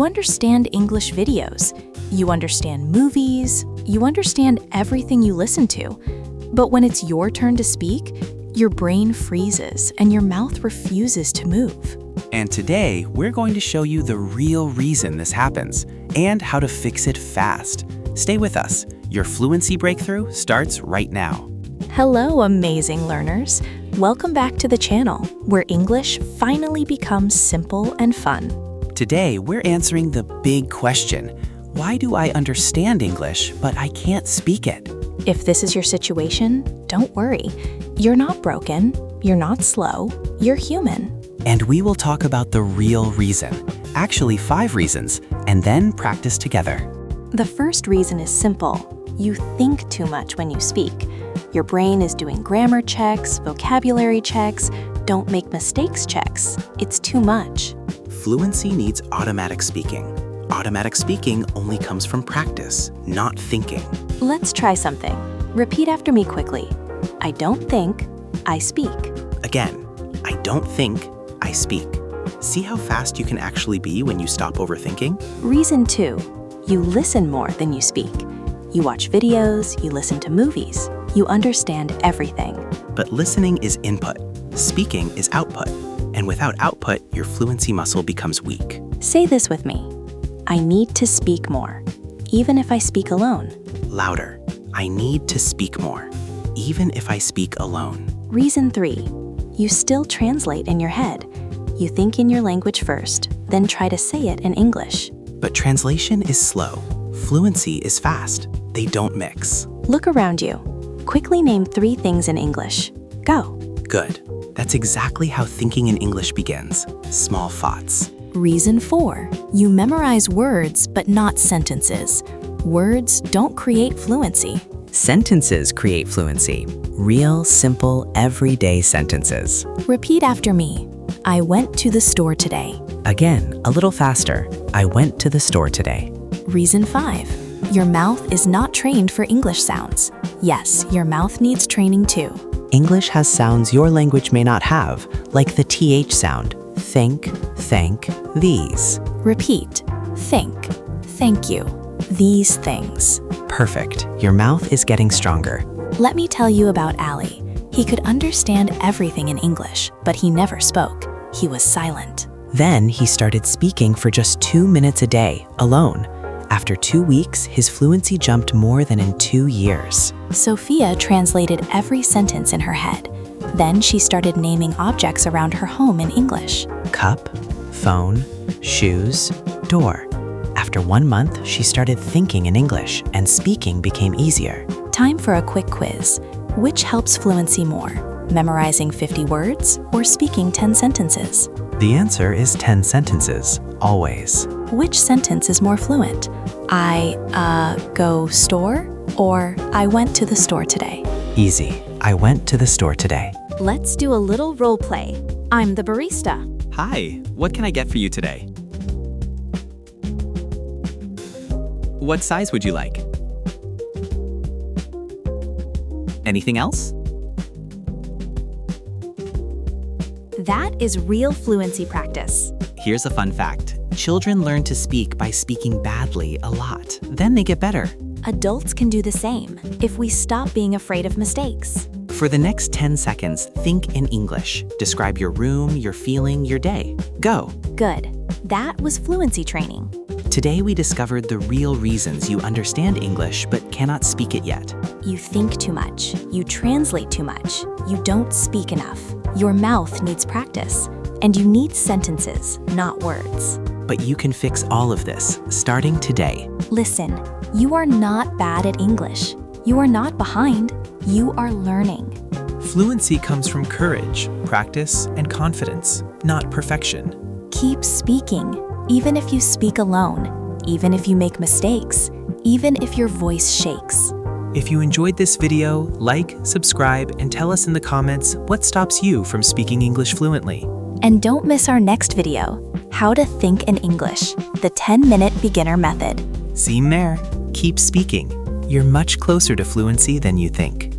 You understand English videos. You understand movies. You understand everything you listen to. But when it's your turn to speak, your brain freezes and your mouth refuses to move. And today, we're going to show you the real reason this happens and how to fix it fast. Stay with us. Your fluency breakthrough starts right now. Hello, amazing learners. Welcome back to the channel, where English finally becomes simple and fun. Today, we're answering the big question: why do I understand English, but I can't speak it? If this is your situation, don't worry. You're not broken, you're not slow, you're human. And we will talk about the real reason, actually 5 reasons, and then practice together. The first reason is simple. You think too much when you speak. Your brain is doing grammar checks, vocabulary checks, don't make mistakes checks. It's too much. Fluency needs automatic speaking. Automatic speaking only comes from practice, not thinking. Let's try something. Repeat after me quickly. I don't think, I speak. Again, I don't think, I speak. See how fast you can actually be when you stop overthinking? Reason 2, you listen more than you speak. You watch videos, you listen to movies, you understand everything. But listening is input, speaking is output. And without output, your fluency muscle becomes weak. Say this with me. I need to speak more, even if I speak alone. Louder. I need to speak more, even if I speak alone. Reason 3, you still translate in your head. You think in your language first, then try to say it in English. But translation is slow. Fluency is fast. They don't mix. Look around you. Quickly name 3 things in English. Go. Good. That's exactly how thinking in English begins. Small thoughts. Reason 4, you memorize words but not sentences. Words don't create fluency. Sentences create fluency. Real, simple, everyday sentences. Repeat after me. I went to the store today. Again, a little faster. I went to the store today. Reason 5, your mouth is not trained for English sounds. Yes, your mouth needs training too. English has sounds your language may not have, like the TH sound. Think, thank, these. Repeat. Think. Thank you. These things. Perfect. Your mouth is getting stronger. Let me tell you about Ali. He could understand everything in English, but he never spoke. He was silent. Then he started speaking for just 2 minutes a day, alone. After 2 weeks, his fluency jumped more than in 2 years. Sophia translated every sentence in her head. Then she started naming objects around her home in English. Cup, phone, shoes, door. After 1 month, she started thinking in English, and speaking became easier. Time for a quick quiz. Which helps fluency more? Memorizing 50 words or speaking 10 sentences? The answer is 10 sentences, always. Which sentence is more fluent? I, go store, or I went to the store today? Easy. I went to the store today. Let's do a little role play. I'm the barista. Hi, what can I get for you today? What size would you like? Anything else? That is real fluency practice. Here's a fun fact. Children learn to speak by speaking badly a lot. Then they get better. Adults can do the same if we stop being afraid of mistakes. For the next 10 seconds, think in English. Describe your room, your feeling, your day. Go. Good. That was fluency training. Today we discovered the real reasons you understand English but cannot speak it yet. You think too much. You translate too much. You don't speak enough. Your mouth needs practice. And you need sentences, not words. But you can fix all of this, starting today. Listen, you are not bad at English. You are not behind. You are learning. Fluency comes from courage, practice, and confidence, not perfection. Keep speaking, even if you speak alone, even if you make mistakes, even if your voice shakes. If you enjoyed this video, like, subscribe, and tell us in the comments what stops you from speaking English fluently. And don't miss our next video, How to Think in English, the 10-minute beginner method. See you there. Keep speaking. You're much closer to fluency than you think.